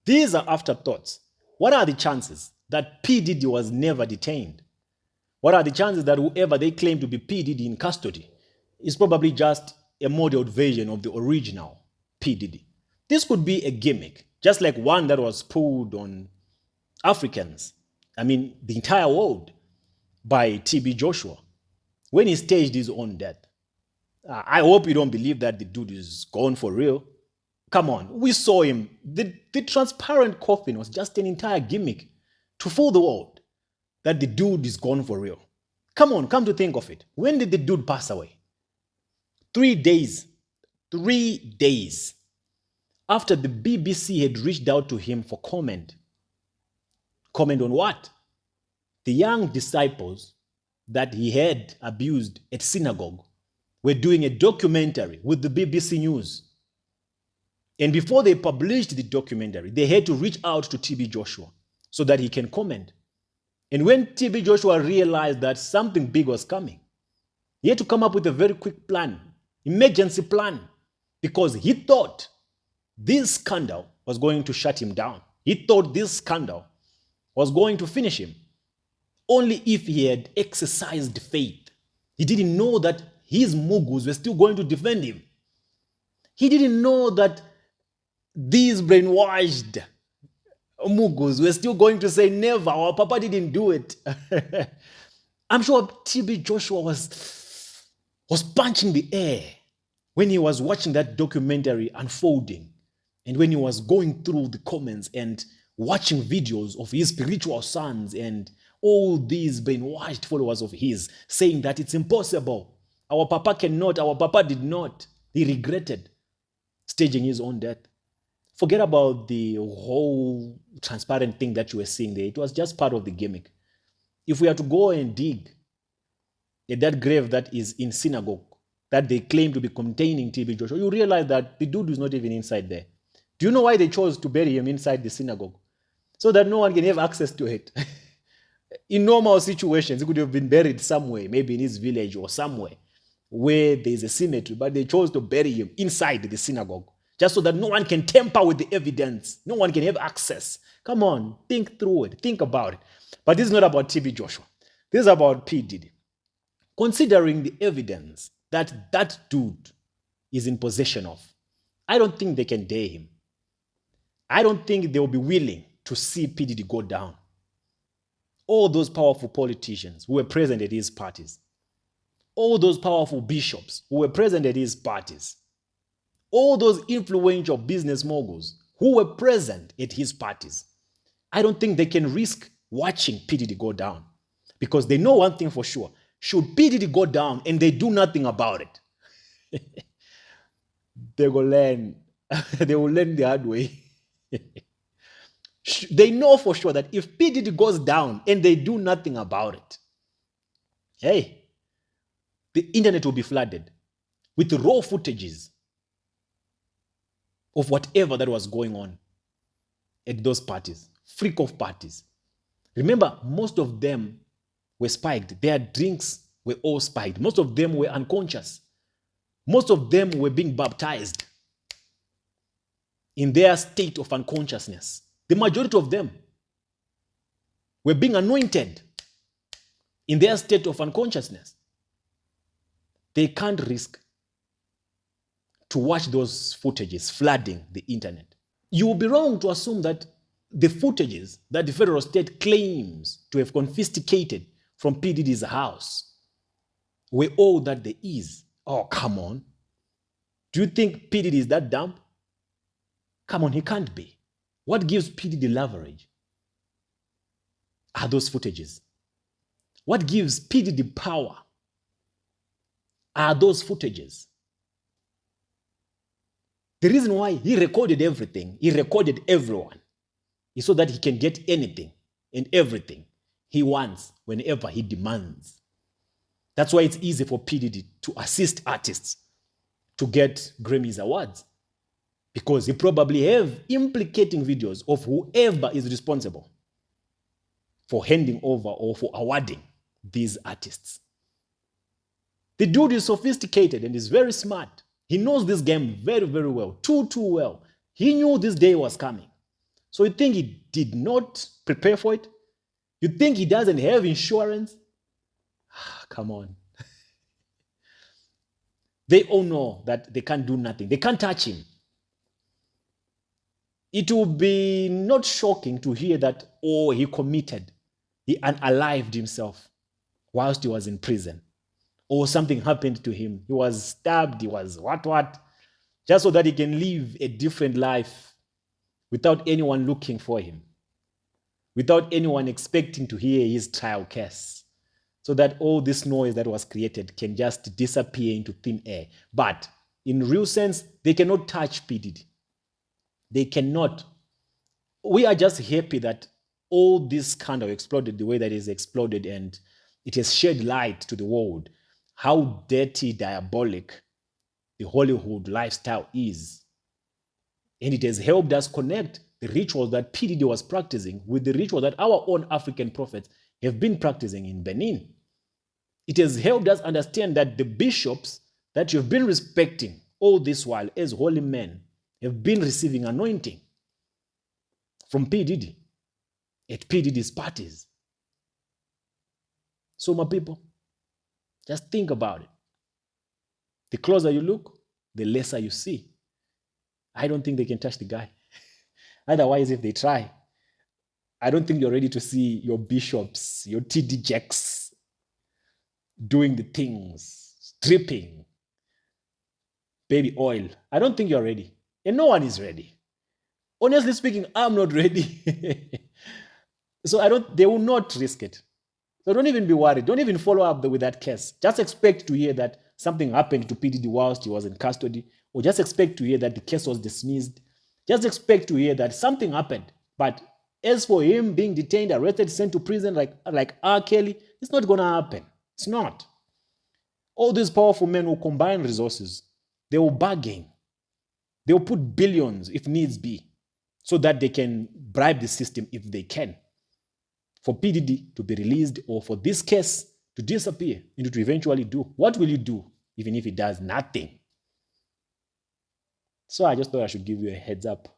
These are afterthoughts. What are the chances that P. Diddy was never detained? What are the chances that whoever they claim to be P. Diddy in custody is probably just a modeled version of the original P. Diddy? This could be a gimmick, just like one that was pulled on Africans, the entire world, by TB Joshua when he staged his own death. I hope you don't believe that the dude is gone for real. Come on, we saw him. The transparent coffin was just an entire gimmick to fool the world that the dude is gone for real. Come on, come to think of it. When did the dude pass away? 3 days. 3 days after the BBC had reached out to him for comment. Comment on what? The young disciples that he had abused at synagogue were doing a documentary with the BBC News. And before they published the documentary, they had to reach out to TB Joshua so that he can comment. And when TB Joshua realized that something big was coming, he had to come up with a very quick plan, emergency plan, because he thought this scandal was going to shut him down. He thought this scandal was going to finish him. Only if he had exercised faith. He didn't know that his mugus were still going to defend him. He didn't know that these brainwashed mugus were still going to say, never, our papa didn't do it. I'm sure TB Joshua was punching the air when he was watching that documentary unfolding, and when he was going through the comments and watching videos of his spiritual sons and all these brainwashed followers of his saying that it's impossible. Our papa cannot, our papa did not. He regretted staging his own death. Forget about the whole transparent thing that you were seeing there. It was just part of the gimmick. If we are to go and dig at that grave that is in synagogue, that they claim to be containing TB Joshua, you realize that the dude is not even inside there. Do you know why they chose to bury him inside the synagogue? So that no one can have access to it. In normal situations, he could have been buried somewhere, maybe in his village or somewhere where there's a cemetery, but they chose to bury him inside the synagogue, just so that no one can tamper with the evidence. No one can have access. Come on, think through it. Think about it. But this is not about TB Joshua. This is about P. Diddy. Considering the evidence that that dude is in possession of, I don't think they can dare him. I don't think they will be willing to see P. Diddy go down. All those powerful politicians who were present at his parties, all those powerful bishops who were present at his parties, all those influential business moguls who were present at his parties, I don't think they can risk watching P. Diddy go down, because they know one thing for sure. Should P. Diddy go down and they do nothing about it, they will learn. They will learn the hard way. They know for sure that if P. Diddy goes down and they do nothing about it, hey, the internet will be flooded with raw footages of whatever that was going on at those parties, freak-off parties. Remember, most of them were spiked. Their drinks were all spiked. Most of them were unconscious. Most of them were being baptized in their state of unconsciousness. The majority of them were being anointed in their state of unconsciousness. They can't risk to watch those footages flooding the internet. You will be wrong to assume that the footages that the federal state claims to have confiscated from P. Diddy's house were all that there is. Oh, come on. Do you think P. Diddy is that dumb? Come on, he can't be. What gives P. Diddy leverage are those footages. What gives P. Diddy power are those footages. The reason why he recorded everything, he recorded everyone, is so that he can get anything and everything he wants whenever he demands. That's why it's easy for P. Diddy to assist artists to get Grammys awards, because he probably have implicating videos of whoever is responsible for handing over or for awarding these artists. The dude is sophisticated and is very smart. He knows this game very, very well, too well. He knew this day was coming. So you think he did not prepare for it? You think he doesn't have insurance? Come on. They all know that they can't do nothing. They can't touch him. It will be not shocking to hear that, oh, he committed, he unalived himself whilst he was in prison, or something happened to him. He was stabbed, he was what, just so that he can live a different life without anyone looking for him, without anyone expecting to hear his trial case, so that all this noise that was created can just disappear into thin air. But in real sense, they cannot touch P. Diddy. They cannot. We are just happy that all this scandal exploded the way that it's exploded, and it has shed light to the world how dirty, diabolic the Hollywood lifestyle is. And it has helped us connect the rituals that P. Diddy was practicing with the ritual that our own African prophets have been practicing in Benin. It has helped us understand that the bishops that you've been respecting all this while as holy men have been receiving anointing from P. Diddy at P. Diddy's parties. So, my people, just think about it. The closer you look, the lesser you see. I don't think they can touch the guy. Otherwise, if they try, I don't think you're ready to see your bishops, your TD Jacks doing the things, stripping, baby oil. I don't think you're ready. And no one is ready. Honestly speaking, I'm not ready. So they will not risk it. So don't even be worried. Don't even follow up with that case. Just expect to hear that something happened to P. Diddy whilst he was in custody, or just expect to hear that the case was dismissed. Just expect to hear that something happened. But as for him being detained, arrested, sent to prison like R. Kelly, it's not going to happen. It's not. All these powerful men will combine resources. They will bargain. They will put billions, if needs be, so that they can bribe the system if they can, for P. Diddy to be released, or for this case to disappear and to eventually do. What will you do even if it does nothing? So I just thought I should give you a heads up.